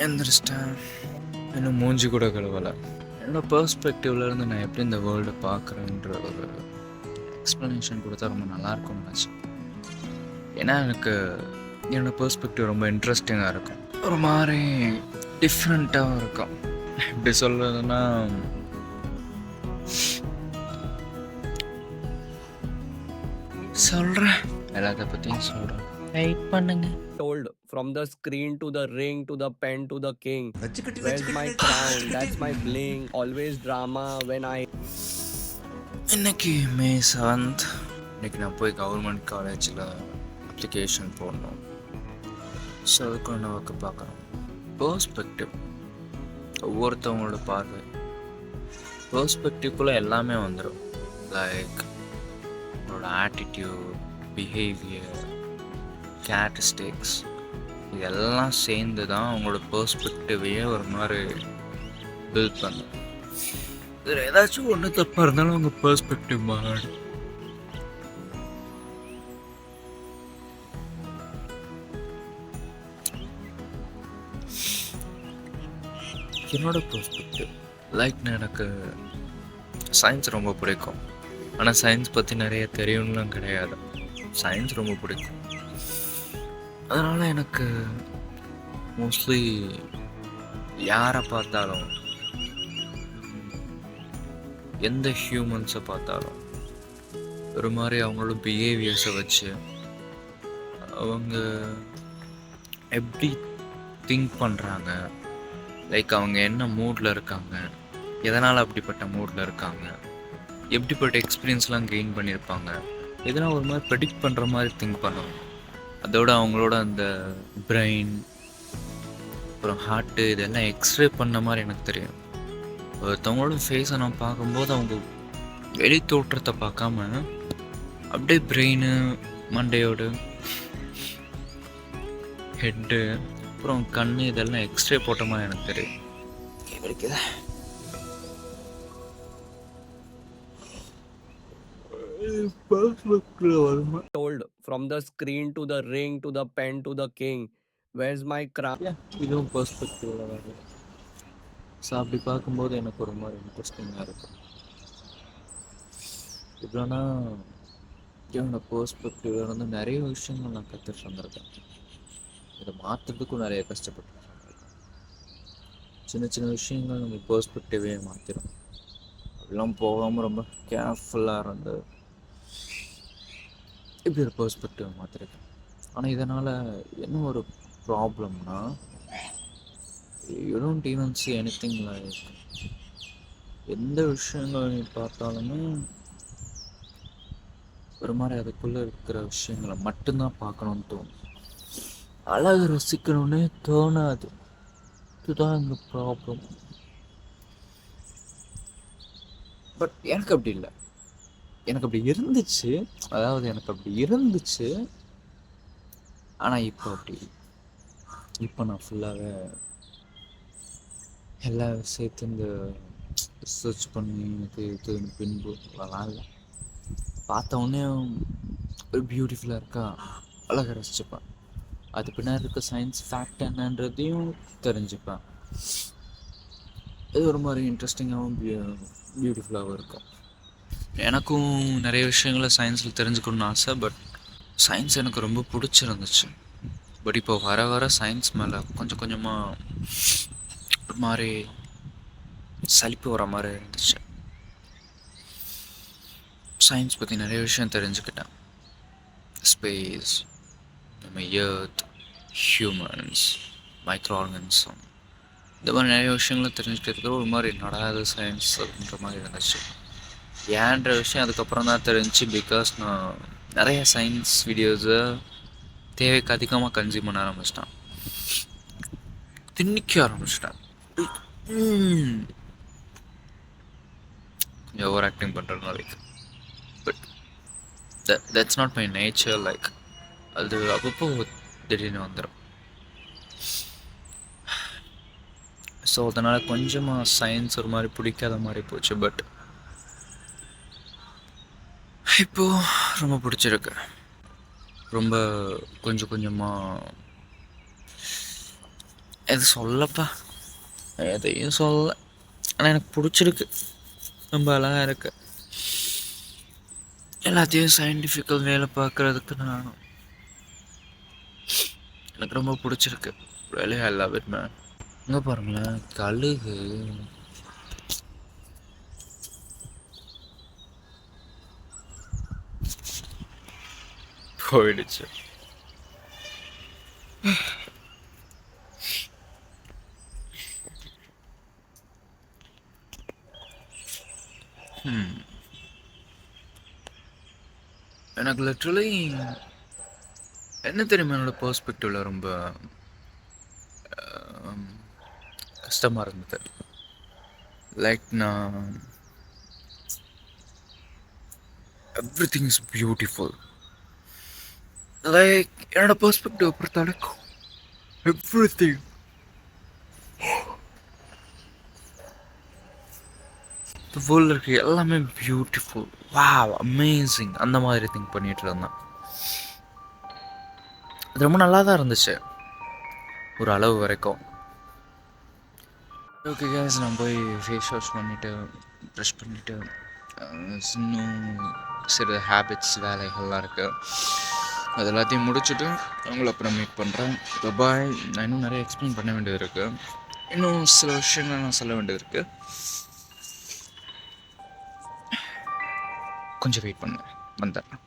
எந்திரிச்சிட்டேன். இன்னும் மூஞ்சி கூட கழுவலை. என்னோட பெர்ஸ்பெக்டிவ்லேருந்து நான் எப்படி இந்த வேர்ல்டை பார்க்குறேன்ற ஒரு எக்ஸ்ப்ளனேஷன் கொடுத்தா ரொம்ப நல்லாயிருக்கும்னு நினச்சேன். ஏன்னா எனக்கு என்னோடய பெர்ஸ்பெக்டிவ் ரொம்ப இன்ட்ரெஸ்டிங்காக இருக்கும், ஒரு மாதிரி டிஃப்ரெண்ட்டாகவும் இருக்கும். எப்படி சொல்கிறதுன்னா, சொல்கிறேன், எல்லாத்த பற்றியும் சொல்கிறேன், வெயிட் பண்ணுங்க. Told from the screen to the ring to the pen to the king. Where's my crown? That's my bling. Always drama when I. இன்னைக்கு மே 7th. இன்னைக்கு நான் போய் கவர்மெண்ட் காலேஜில் அப்ளிகேஷன் போடணும். ஸோ அதுக்கு நான் ஒர்க்கு பார்க்குறோம். பெர்ஸ்பெக்டிவ், ஒவ்வொருத்தவங்களோட பார்வை, பெர்ஸ்பெக்டிவ்குள்ளே எல்லாமே வந்துடும். லைக் உங்களோட ஆட்டிடியூட், பிஹேவியர், கேரக்டரிஸ்டிக்ஸ், இதெல்லாம் சேர்ந்து தான் உங்களோட பெர்ஸ்பெக்டிவையே ஒரு மாதிரி பில்ட் பண்ணும். இதில் ஏதாச்சும் ஒன்று தப்பாக இருந்தாலும் உங்கள் பெர்ஸ்பெக்டிவ் மாறும். என்னோட பெர்ஸ்பெக்டிவ் லைக், எனக்கு சயின்ஸ் ரொம்ப பிடிக்கும். ஆனால் சயின்ஸ் பற்றி நிறைய தெரியும்லாம் கிடையாது. சயின்ஸ் ரொம்ப பிடிக்கும். அதனால் எனக்கு மோஸ்ட்லி யாரை பார்த்தாலும், எந்த ஹியூமன்ஸை பார்த்தாலும் ஒரு மாதிரி அவங்களோட பிஹேவியர்ஸை வச்சு அவங்க எப்படி திங்க் பண்ணுறாங்க, லைக் அவங்க என்ன மூடில் இருக்காங்க, எதனால் அப்படிப்பட்ட மூடில் இருக்காங்க, எப்படிப்பட்ட எக்ஸ்பீரியன்ஸ்லாம் கெயின் பண்ணியிருப்பாங்க, இதெல்லாம் ஒரு மாதிரி ப்ரெடிக்ட் பண்ணுற மாதிரி திங்க் பண்ணுவாங்க. அதோட அவங்களோட அந்த பிரெயின், அப்புறம் ஹார்ட்டு, இதெல்லாம் எக்ஸ்ரே பண்ண மாதிரி எனக்கு தெரியும். ஒருத்தவங்களோட ஃபேஸை நான் பார்க்கும்போது அவங்க வெளி தோற்றத்தை பார்க்காம அப்படியே பிரெயின், மண்டையோடு, ஹெட்டு, அப்புறம் கண், இதெல்லாம் எக்ஸ்ரே போட்ட மாதிரி எனக்கு தெரியும். Told from the screen to the ring to the pen to the king. Where's my crown? இதுவும் பெர்ஸ்பெக்டிவ்ல வருது. ஸோ அப்படி பார்க்கும்போது எனக்கு ஒரு மாதிரி இன்ட்ரெஸ்டிங்காக இருக்கும். இப்போனா என்னோட பெர்ஸ்பெக்டிவ்ல இருந்து நிறைய விஷயங்கள் நான் கற்றுட்டு வந்திருக்கேன். இதை மாற்றுறதுக்கும் நிறைய கஷ்டப்பட்டு வந்திருக்கேன். சின்ன சின்ன விஷயங்கள் நம்ம பெர்ஸ்பெக்டிவே மாற்றிடும். அப்படிலாம் போகாமல் ரொம்ப கேர்ஃபுல்லாக இருந்து இப்படி ஒரு பெர்ஸ்பெக்டிவ் மாற்றிருக்கேன். ஆனால் இதனால் என்ன ஒரு ப்ராப்ளம்னா, you don't even see anything like, எந்த விஷயங்கள் நீ பார்த்தாலுமே ஒரு மாதிரி அதுக்குள்ளே இருக்கிற விஷயங்களை மட்டும்தான் பார்க்கணுன்னு தோணும். அழகு ரசிக்கணும்னே தோணாது. இதுதான் இந்த ப்ராப்ளம். பட் எனக்கு அப்படி இல்லை. எனக்கு அப்படி இருந்துச்சு, அதாவது எனக்கு அப்படி இருந்துச்சு. ஆனால் இப்போ அப்படி, இப்போ நான் ஃபுல்லாகவே எல்லா விஷயத்தையும் இந்த ரிசர்ச் பண்ணி இது பின்பு அதெல்லாம் இல்லை. பார்த்த உடனே ஒரு பியூட்டிஃபுல்லாக இருக்கா, அழகாக ரசிச்சுப்பேன். அது பின்னாடி இருக்க சயின்ஸ் ஃபேக்ட் என்னன்றதையும் தெரிஞ்சுப்பேன். இது ஒரு மாதிரி இன்ட்ரெஸ்டிங்காகவும் பியூட்டிஃபுல்லாகவும் இருக்கும். எனக்கும் நிறைய விஷயங்களை சயின்ஸில் தெரிஞ்சுக்கணும்னு ஆசை. பட் சயின்ஸ் எனக்கு ரொம்ப பிடிச்சிருந்துச்சு. பட் இப்போ வர வர சயின்ஸ் மேலே கொஞ்சம் கொஞ்சமாக ஒரு மாதிரி சலிப்பு வர மாதிரி இருந்துச்சு. சயின்ஸ் பற்றி நிறைய விஷயம் தெரிஞ்சுக்கிட்டேன். ஸ்பேஸ், நம்ம எர்த், ஹியூமன்ஸ், மைக்ரோ ஆர்கனிசம், இந்த மாதிரி நிறைய விஷயங்களும் தெரிஞ்சுக்கிறதுக்கு ஒரு மாதிரி நடாத சயின்ஸ் அப்படின்ற மாதிரி இருந்துச்சு. ஏன்ற விஷயம் அதுக்கப்புறம் தான் தெரிஞ்சிச்சு. பிகாஸ் நான் நிறைய சயின்ஸ் வீடியோஸை தேவைக்கு அதிகமாக கன்சியூம் பண்ண ஆரம்பிச்சிட்டேன், திணிக்க ஆரம்பிச்சிட்டேன். ஓவர் ஆக்டிங் பண்ணுறதுனால like, but that's not my nature. Like அது அப்பப்போ திடீர்னு வந்துடும். ஸோ அதனால் கொஞ்சமாக சயின்ஸ் ஒரு மாதிரி பிடிக்காத மாதிரி போச்சு. பட் இப்போது ரொம்ப பிடிச்சிருக்கு. ரொம்ப கொஞ்சம் கொஞ்சமாக எது சொல்லப்பா, எதையும் சொல்ல. ஆனால் எனக்கு பிடிச்சிருக்கு, ரொம்ப அழகாக இருக்கு. எல்லாத்தையும் சயின்டிஃபிக்கல் வேலை பார்க்குறதுக்கு எனக்கு ரொம்ப பிடிச்சிருக்கு. really I love it man. இங்கே பாருங்களேன், கழுகு போயிடுச்சு. எனக்கு லிட்ரலி என்ன தெரியுமா, என்னோட பெர்ஸ்பெக்டிவ்ல ரொம்ப கஷ்டமாக இருந்தது. லைக் நான் எவ்ரிதிங் இஸ் பியூட்டிஃபுல். லைக் என்னோட பெர்ஸ்பெக்டிவ் பொறுத்த வரைக்கும் எவ்ரிதிங் இந்த வேர்ல்டில் இருக்க எல்லாமே பியூட்டிஃபுல், வாவ், அமேசிங், அந்த மாதிரி திங்க் பண்ணிகிட்டு இருந்தேன். அது ரொம்ப நல்லா தான் இருந்துச்சு ஒரு அளவு வரைக்கும். ஓகே கேஸ், நான் போய் ஃபேஸ் வாஷ் பண்ணிவிட்டு ப்ரஷ் பண்ணிவிட்டு இன்னும் சில ஹேபிட்ஸ் வேலைகள்லாம் இருக்குது, அது எல்லாத்தையும் முடிச்சுட்டு அவங்கள அப்புறம் மீட் பண்ணுறேன். பாய். நான் இன்னும் நிறைய எக்ஸ்பிளைன் பண்ண வேண்டியது இருக்குது, இன்னும் சில விஷயங்கள் நான் சொல்ல வேண்டியது இருக்குது. கொஞ்சம் வெயிட் பண்ணுங்க, வந்துடுறேன்.